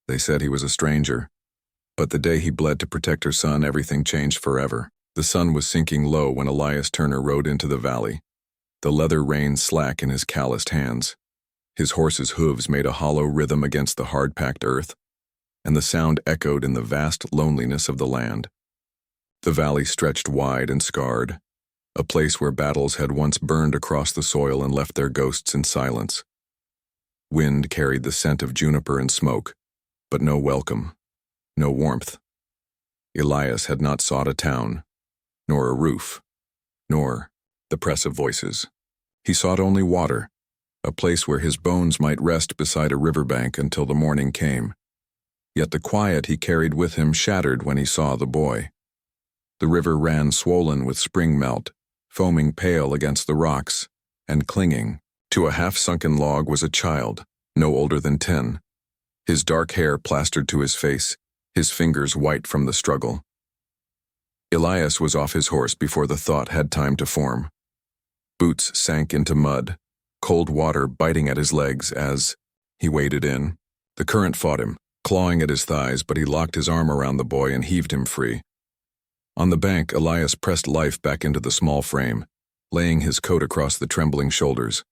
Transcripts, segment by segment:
They said he was a stranger. But the day he bled to protect her son, everything changed forever. The sun was sinking low when Elias Turner rode into the valley, the leather reins slack in his calloused hands. His horse's hooves made a hollow rhythm against the hard-packed earth, and the sound echoed in the vast loneliness of the land. The valley stretched wide and scarred, a place where battles had once burned across the soil and left their ghosts in silence. Wind carried the scent of juniper and smoke, but no welcome, no warmth. Elias had not sought a town, nor a roof, nor the press of voices. He sought only water, a place where his bones might rest beside a riverbank until the morning came. Yet the quiet he carried with him shattered when he saw the boy. The river ran swollen with spring melt, foaming pale against the rocks, and clinging to a half-sunken log was a child, no older than 10. His dark hair plastered to his face, his fingers white from the struggle. Elias was off his horse before the thought had time to form. Boots sank into mud, cold water biting at his legs as he waded in. The current fought him, clawing at his thighs, but he locked his arm around the boy and heaved him free. On the bank, Elias pressed life back into the small frame, laying his coat across the trembling shoulders.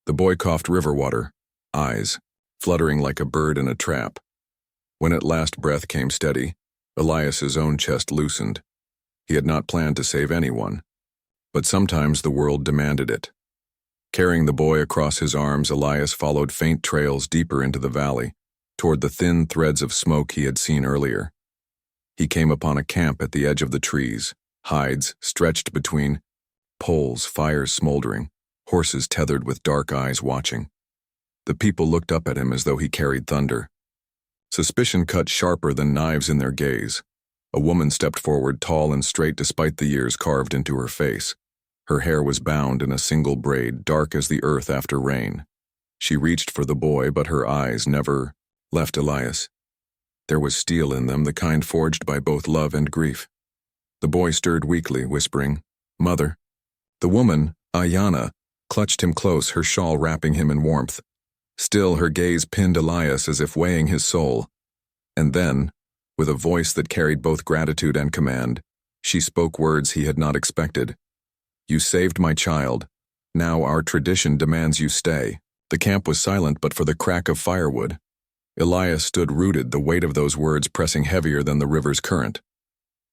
The boy coughed river water, eyes fluttering like a bird in a trap. When at last breath came steady, Elias's own chest loosened. He had not planned to save anyone, but sometimes the world demanded it. Carrying the boy across his arms, Elias followed faint trails deeper into the valley, toward the thin threads of smoke he had seen earlier. He came upon a camp at the edge of the trees, hides stretched between poles, fires smoldering, horses tethered with dark eyes watching. The people looked up at him as though he carried thunder. Suspicion cut sharper than knives in their gaze. A woman stepped forward, tall and straight despite the years carved into her face. Her hair was bound in a single braid, dark as the earth after rain. She reached for the boy, but her eyes never left Elias. There was steel in them, the kind forged by both love and grief. The boy stirred weakly, whispering, "Mother." The woman, Ayanna, clutched him close, her shawl wrapping him in warmth. Still, her gaze pinned Elias as if weighing his soul. And then, with a voice that carried both gratitude and command, she spoke words he had not expected. "You saved my child. Now our tradition demands you stay." The camp was silent but for the crack of firewood. Elias stood rooted, the weight of those words pressing heavier than the river's current.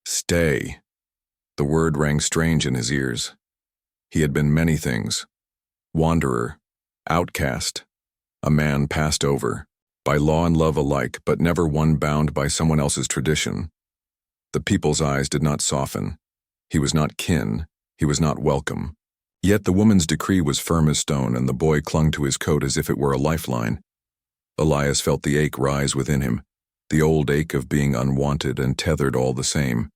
Stay. The word rang strange in his ears. He had been many things. Wanderer, outcast, a man passed over, by law and love alike, but never one bound by someone else's tradition. The people's eyes did not soften. He was not kin, he was not welcome. Yet the woman's decree was firm as stone, and the boy clung to his coat as if it were a lifeline. Elias felt the ache rise within him, the old ache of being unwanted and tethered all the same.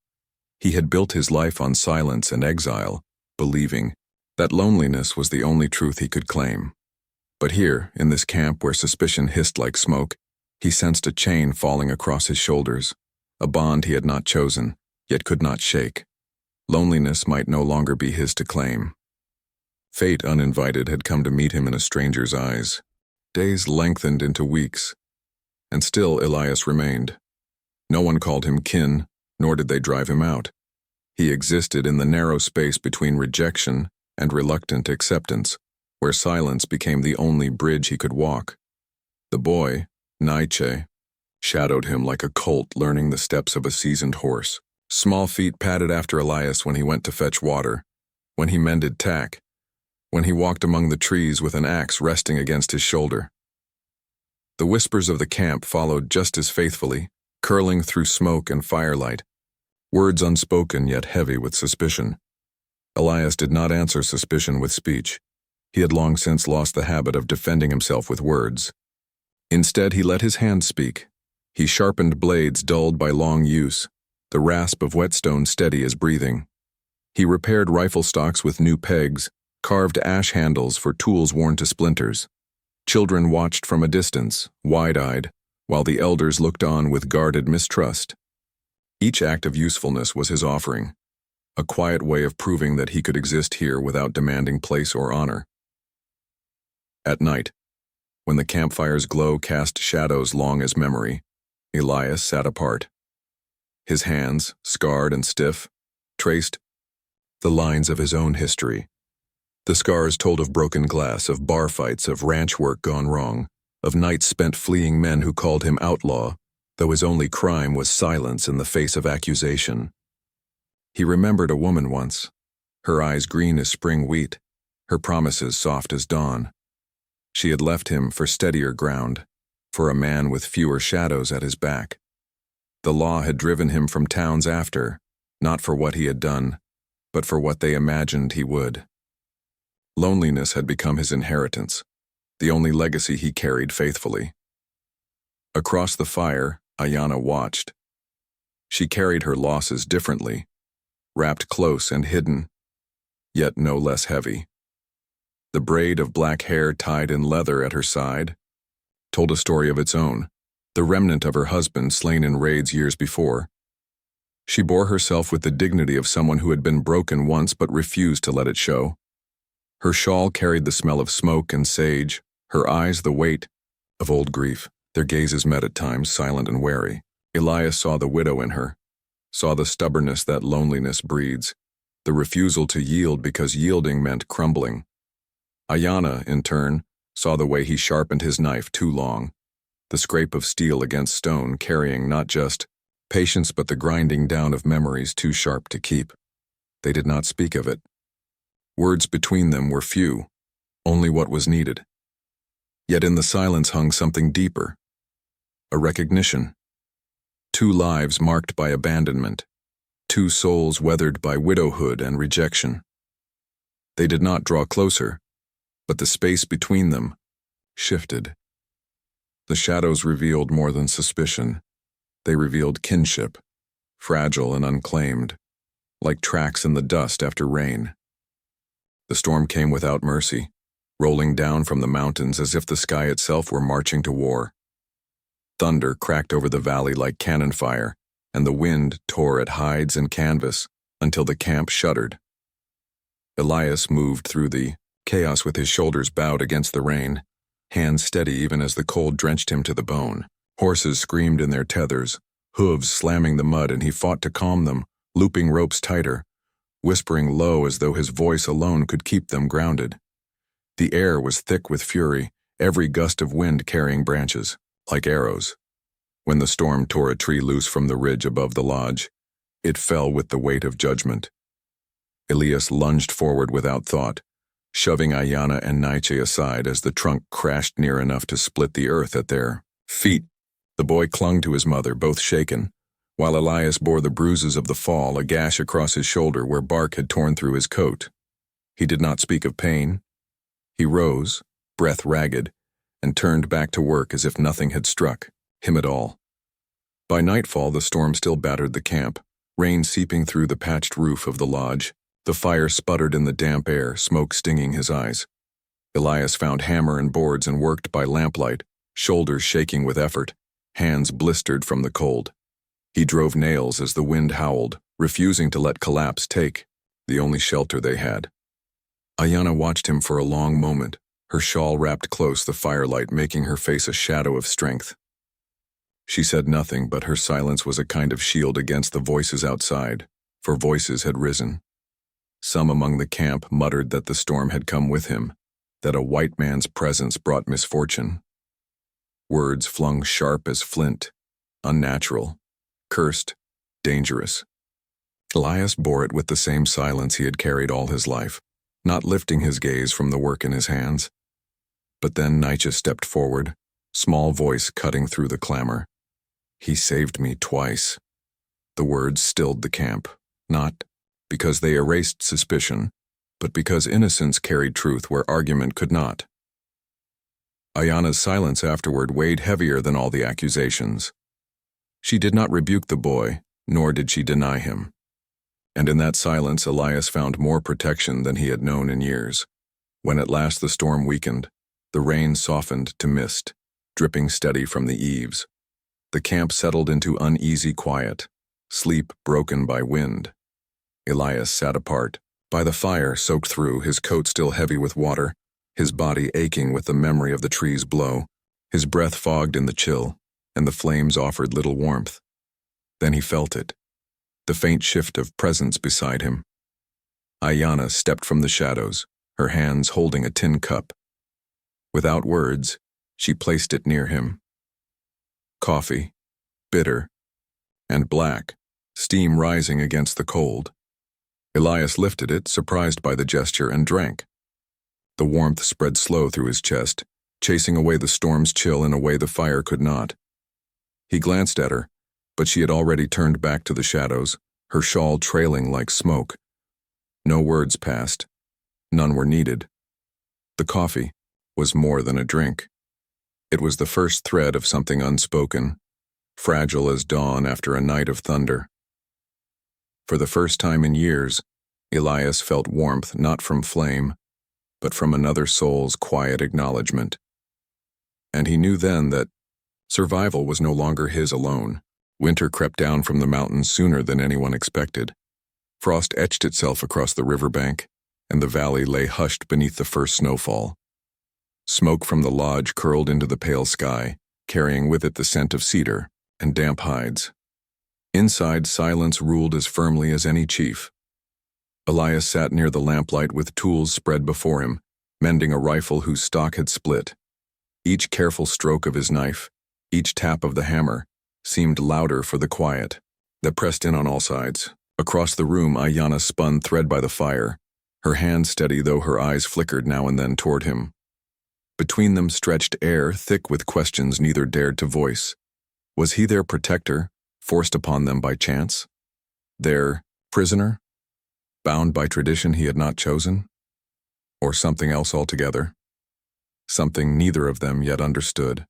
He had built his life on silence and exile, believing that loneliness was the only truth he could claim. But here, in this camp where suspicion hissed like smoke, he sensed a chain falling across his shoulders, a bond he had not chosen, yet could not shake. Loneliness might no longer be his to claim. Fate, uninvited, had come to meet him in a stranger's eyes. Days lengthened into weeks, and still Elias remained. No one called him kin, nor did they drive him out. He existed in the narrow space between rejection and reluctant acceptance, where silence became the only bridge he could walk. The boy, Naiche, shadowed him like a colt learning the steps of a seasoned horse. Small feet padded after Elias when he went to fetch water, when he mended tack, when he walked among the trees with an axe resting against his shoulder. The whispers of the camp followed just as faithfully, curling through smoke and firelight, words unspoken yet heavy with suspicion. Elias did not answer suspicion with speech. He had long since lost the habit of defending himself with words. Instead, he let his hands speak. He sharpened blades dulled by long use, the rasp of whetstone steady as breathing. He repaired rifle stocks with new pegs, carved ash handles for tools worn to splinters. Children watched from a distance, wide-eyed, while the elders looked on with guarded mistrust. Each act of usefulness was his offering, a quiet way of proving that he could exist here without demanding place or honor. At night, When the campfire's glow cast shadows long as memory, Elias sat apart. His hands, scarred and stiff, traced the lines of his own history. The scars told of broken glass, of bar fights, of ranch work gone wrong, of nights spent fleeing men who called him outlaw, though his only crime was silence in the face of accusation. He remembered a woman once, her eyes green as spring wheat, her promises soft as dawn. She had left him for steadier ground, for a man with fewer shadows at his back. The law had driven him from towns after, not for what he had done, but for what they imagined he would. Loneliness had become his inheritance, the only legacy he carried faithfully. Across the fire, Ayanna watched. She carried her losses differently, wrapped close and hidden, yet no less heavy. The braid of black hair tied in leather at her side told a story of its own, the remnant of her husband slain in raids years before. She bore herself with the dignity of someone who had been broken once but refused to let it show. Her shawl carried the smell of smoke and sage, her eyes the weight of old grief. Their gazes met at times, silent and wary. Elias saw the widow in her, saw the stubbornness that loneliness breeds, the refusal to yield because yielding meant crumbling. Ayanna, in turn, saw the way he sharpened his knife too long, the scrape of steel against stone carrying not just patience but the grinding down of memories too sharp to keep. They did not speak of it. Words between them were few, only what was needed. Yet in the silence hung something deeper, a recognition. Two lives marked by abandonment, two souls weathered by widowhood and rejection. They did not draw closer, but the space between them shifted. The shadows revealed more than suspicion. They revealed kinship, fragile and unclaimed, like tracks in the dust after rain. The storm came without mercy, rolling down from the mountains as if the sky itself were marching to war. Thunder cracked over the valley like cannon fire, and the wind tore at hides and canvas until the camp shuddered. Elias moved through the chaos with his shoulders bowed against the rain, hands steady even as the cold drenched him to the bone. Horses screamed in their tethers, hooves slamming the mud, and he fought to calm them, looping ropes tighter, whispering low as though his voice alone could keep them grounded. The air was thick with fury, every gust of wind carrying branches, like arrows. When the storm tore a tree loose from the ridge above the lodge, it fell with the weight of judgment. Elias lunged forward without thought, shoving Ayanna and Nietzsche aside as the trunk crashed near enough to split the earth at their feet. The boy clung to his mother, both shaken, while Elias bore the bruises of the fall, a gash across his shoulder where bark had torn through his coat. He did not speak of pain. He rose, breath ragged, and turned back to work as if nothing had struck him at all. By nightfall, the storm still battered the camp, rain seeping through the patched roof of the lodge. The fire sputtered in the damp air, smoke stinging his eyes. Elias found hammer and boards and worked by lamplight, shoulders shaking with effort, hands blistered from the cold. He drove nails as the wind howled, refusing to let collapse take the only shelter they had. Ayanna watched him for a long moment, her shawl wrapped close, the firelight making her face a shadow of strength. She said nothing, but her silence was a kind of shield against the voices outside, for voices had risen. Some among the camp muttered that the storm had come with him, that a white man's presence brought misfortune. Words flung sharp as flint, unnatural, cursed, dangerous. Elias bore it with the same silence he had carried all his life, not lifting his gaze from the work in his hands. But then Nietzsche stepped forward, small voice cutting through the clamor. He saved me twice. The words stilled the camp, not because they erased suspicion, but because innocence carried truth where argument could not. Ayanna's silence afterward weighed heavier than all the accusations. She did not rebuke the boy, nor did she deny him. And in that silence, Elias found more protection than he had known in years. When at last the storm weakened, the rain softened to mist, dripping steady from the eaves. The camp settled into uneasy quiet, sleep broken by wind. Elias sat apart, by the fire soaked through, his coat still heavy with water, his body aching with the memory of the tree's blow, his breath fogged in the chill, and the flames offered little warmth. Then he felt it, the faint shift of presence beside him. Ayanna stepped from the shadows, her hands holding a tin cup. Without words, she placed it near him. Coffee, bitter, and black, steam rising against the cold. Elias lifted it, surprised by the gesture, and drank. The warmth spread slow through his chest, chasing away the storm's chill in a way the fire could not. He glanced at her, but she had already turned back to the shadows, her shawl trailing like smoke. No words passed. None were needed. The coffee was more than a drink. It was the first thread of something unspoken, fragile as dawn after a night of thunder. For the first time in years, Elias felt warmth not from flame, but from another soul's quiet acknowledgement. And he knew then that survival was no longer his alone. Winter crept down from the mountains sooner than anyone expected. Frost etched itself across the riverbank, and the valley lay hushed beneath the first snowfall. Smoke from the lodge curled into the pale sky, carrying with it the scent of cedar and damp hides. Inside, silence ruled as firmly as any chief. Elias sat near the lamplight with tools spread before him, mending a rifle whose stock had split. Each careful stroke of his knife, each tap of the hammer, seemed louder for the quiet that pressed in on all sides. Across the room, Ayanna spun thread by the fire, her hand steady though her eyes flickered now and then toward him. Between them stretched air thick with questions neither dared to voice. Was he their protector, forced upon them by chance? Their prisoner, bound by tradition he had not chosen? Or something else altogether? Something neither of them yet understood.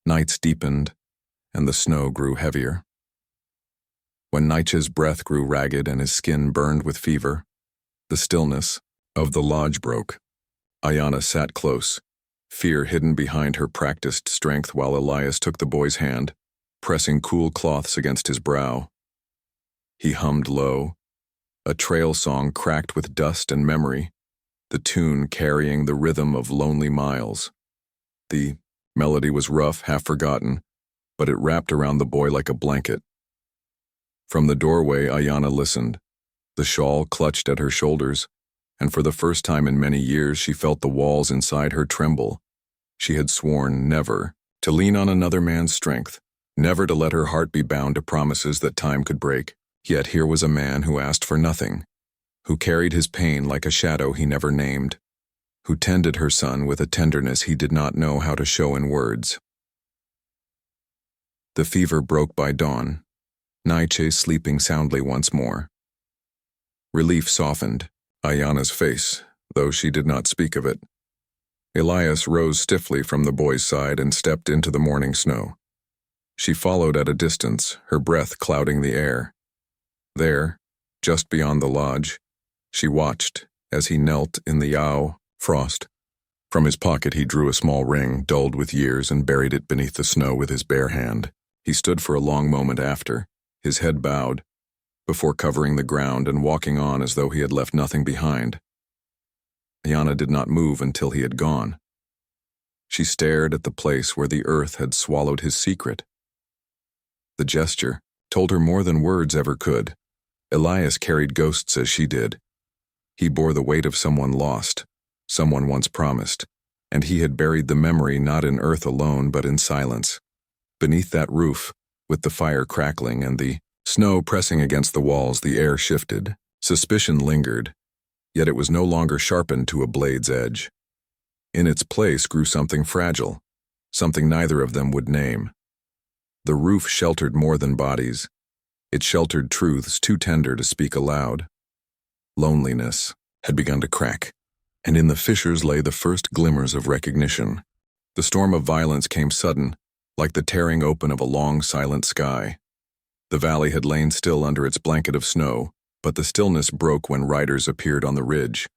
Nights deepened, and the snow grew heavier. When Nietzsche's breath grew ragged and his skin burned with fever, the stillness of the lodge broke. Ayanna sat close, fear hidden behind her practiced strength while Elias took the boy's hand, pressing cool cloths against his brow. He hummed low, a trail song cracked with dust and memory, the tune carrying the rhythm of lonely miles. The melody was rough, half forgotten, but it wrapped around the boy like a blanket. From the doorway, Ayanna listened, the shawl clutched at her shoulders, and for the first time in many years she felt the walls inside her tremble. She had sworn never to lean on another man's strength, never to let her heart be bound to promises that time could break. Yet here was a man who asked for nothing, who carried his pain like a shadow he never named, who tended her son with a tenderness he did not know how to show in words. The fever broke by dawn, Nietzsche sleeping soundly once more. Relief softened Ayanna's face, though she did not speak of it. Elias rose stiffly from the boy's side and stepped into the morning snow. She followed at a distance, her breath clouding the air. There, just beyond the lodge, she watched as he knelt in the frost. From his pocket he drew a small ring, dulled with years, and buried it beneath the snow with his bare hand. He stood for a long moment after, his head bowed, before covering the ground and walking on as though he had left nothing behind. Ayanna did not move until he had gone. She stared at the place where the earth had swallowed his secret. The gesture told her more than words ever could. Elias carried ghosts as she did. He bore the weight of someone lost, someone once promised, and he had buried the memory not in earth alone but in silence. Beneath that roof, with the fire crackling and the snow pressing against the walls, the air shifted. Suspicion lingered, yet it was no longer sharpened to a blade's edge. In its place grew something fragile, something neither of them would name. The roof sheltered more than bodies. It sheltered truths too tender to speak aloud. Loneliness had begun to crack, and in the fissures lay the first glimmers of recognition. The storm of violence came sudden, like the tearing open of a long, silent sky. The valley had lain still under its blanket of snow, but the stillness broke when riders appeared on the ridge,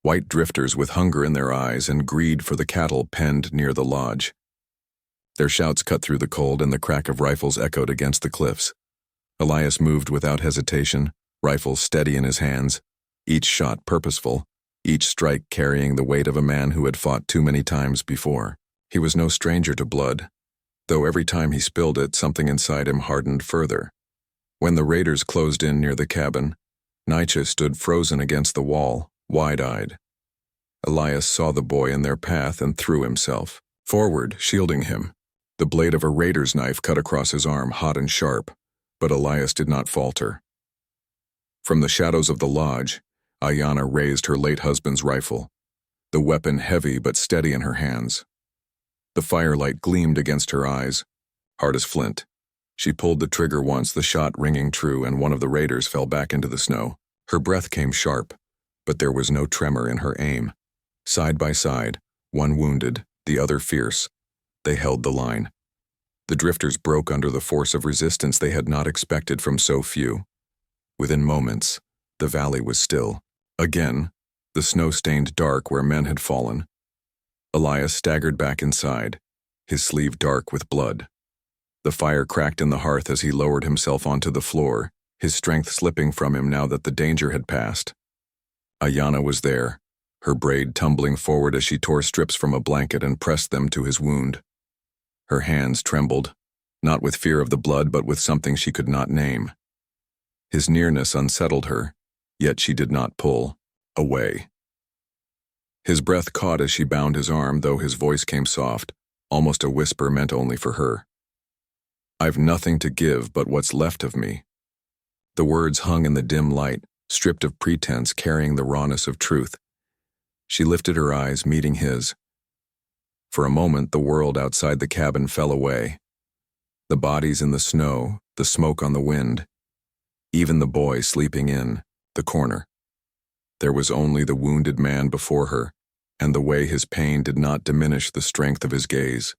white drifters with hunger in their eyes and greed for the cattle penned near the lodge. Their shouts cut through the cold, and the crack of rifles echoed against the cliffs. Elias moved without hesitation, rifle steady in his hands, each shot purposeful, each strike carrying the weight of a man who had fought too many times before. He was no stranger to blood, though every time he spilled it, something inside him hardened further. When the raiders closed in near the cabin, Nietzsche stood frozen against the wall, wide-eyed. Elias saw the boy in their path and threw himself forward, shielding him. The blade of a raider's knife cut across his arm, hot and sharp, but Elias did not falter. From the shadows of the lodge, Ayanna raised her late husband's rifle, the weapon heavy but steady in her hands. The firelight gleamed against her eyes, hard as flint. She pulled the trigger once, the shot ringing true, and one of the raiders fell back into the snow. Her breath came sharp, but there was no tremor in her aim. Side by side, one wounded, the other fierce, they held the line. The drifters broke under the force of resistance they had not expected from so few. Within moments, the valley was still. Again, the snow stained dark where men had fallen. Elias staggered back inside, his sleeve dark with blood. The fire cracked in the hearth as he lowered himself onto the floor, his strength slipping from him now that the danger had passed. Ayanna was there, her braid tumbling forward as she tore strips from a blanket and pressed them to his wound. Her hands trembled, not with fear of the blood but with something she could not name. His nearness unsettled her, yet she did not pull away. His breath caught as she bound his arm, though his voice came soft, almost a whisper meant only for her. "I've nothing to give but what's left of me." The words hung in the dim light, stripped of pretense, carrying the rawness of truth. She lifted her eyes, meeting his. For a moment, the world outside the cabin fell away. The bodies in the snow, the smoke on the wind, even the boy sleeping in the corner. There was only the wounded man before her, and the way his pain did not diminish the strength of his gaze.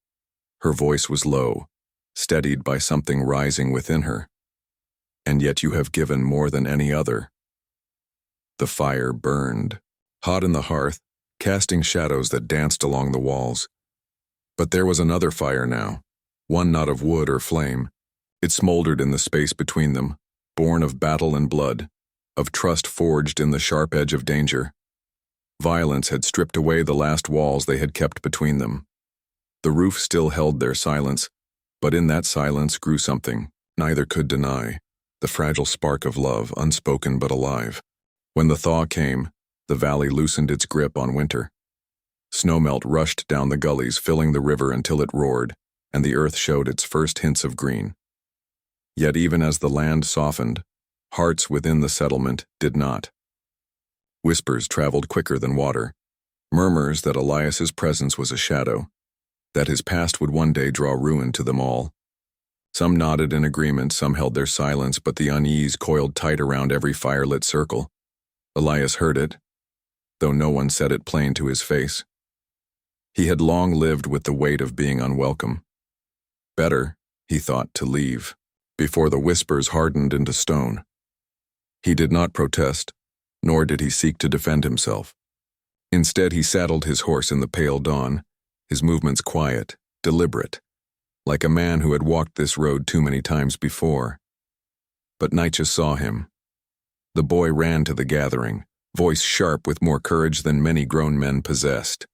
Her voice was low, steadied by something rising within her. "And yet you have given more than any other." The fire burned, hot in the hearth, casting shadows that danced along the walls. But there was another fire now, one not of wood or flame. It smoldered in the space between them, born of battle and blood, of trust forged in the sharp edge of danger. Violence had stripped away the last walls they had kept between them. The roof still held their silence, but in that silence grew something neither could deny, the fragile spark of love, unspoken but alive. When the thaw came, the valley loosened its grip on winter. Snowmelt rushed down the gullies, filling the river until it roared, and the earth showed its first hints of green. Yet even as the land softened, hearts within the settlement did not. Whispers traveled quicker than water, murmurs that Elias's presence was a shadow, that his past would one day draw ruin to them all. Some nodded in agreement, some held their silence, but the unease coiled tight around every firelit circle. Elias heard it, though no one said it plain to his face. He had long lived with the weight of being unwelcome. Better, he thought, to leave, before the whispers hardened into stone. He did not protest, nor did he seek to defend himself. Instead, he saddled his horse in the pale dawn, his movements quiet, deliberate, like a man who had walked this road too many times before. But Nietzsche saw him. The boy ran to the gathering, voice sharp with more courage than many grown men possessed.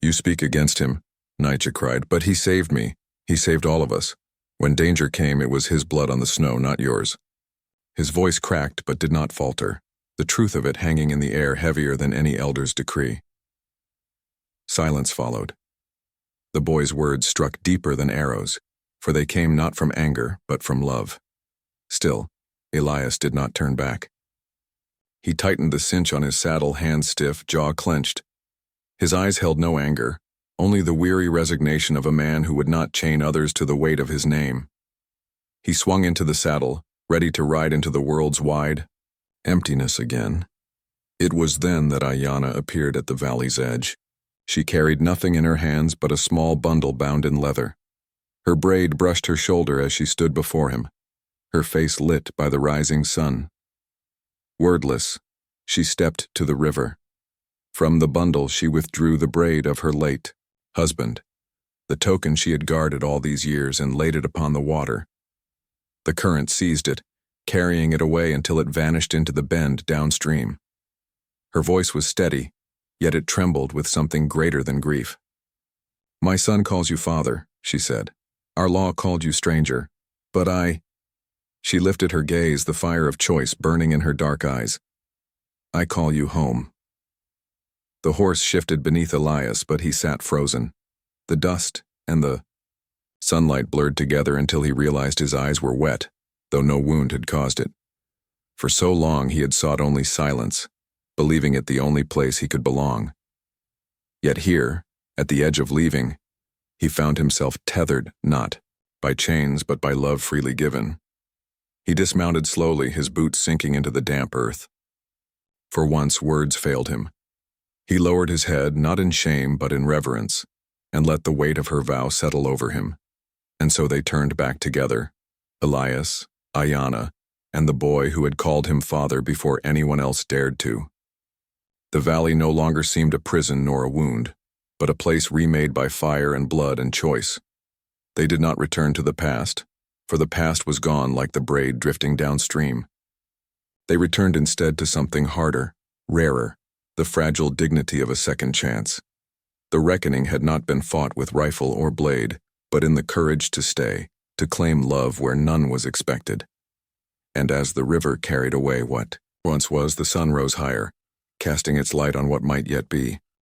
"You speak against him," Nietzsche cried, "but he saved me. He saved all of us. When danger came, it was his blood on the snow, not yours." His voice cracked but did not falter, the truth of it hanging in the air heavier than any elder's decree. Silence followed. The boy's words struck deeper than arrows, for they came not from anger, but from love. Still, Elias did not turn back. He tightened the cinch on his saddle, hands stiff, jaw clenched. His eyes held no anger, only the weary resignation of a man who would not chain others to the weight of his name. He swung into the saddle, ready to ride into the world's wide emptiness again. It was then that Ayanna appeared at the valley's edge. She carried nothing in her hands but a small bundle bound in leather. Her braid brushed her shoulder as she stood before him, her face lit by the rising sun. Wordless, she stepped to the river. From the bundle she withdrew the braid of her late husband, the token she had guarded all these years, and laid it upon the water. The current seized it, carrying it away until it vanished into the bend downstream. Her voice was steady, yet it trembled with something greater than grief. "My son calls you father," she said. "Our law called you stranger, but I—" She lifted her gaze, the fire of choice burning in her dark eyes. "I call you home." The horse shifted beneath Elias, but he sat frozen. The dust and the sunlight blurred together until he realized his eyes were wet, though no wound had caused it. For so long he had sought only silence, believing it the only place he could belong. Yet here, at the edge of leaving, he found himself tethered not by chains but by love freely given. He dismounted slowly, his boots sinking into the damp earth. For once words failed him. He lowered his head, not in shame but in reverence, and let the weight of her vow settle over him. And so they turned back together, Elias, Ayanna, and the boy who had called him father before anyone else dared to. The valley no longer seemed a prison nor a wound, but a place remade by fire and blood and choice. They did not return to the past, for the past was gone like the braid drifting downstream. They returned instead to something harder, rarer, the fragile dignity of a second chance. The reckoning had not been fought with rifle or blade, but in the courage to stay, to claim love where none was expected. And as the river carried away what once was, the sun rose higher, casting its light on what might yet be.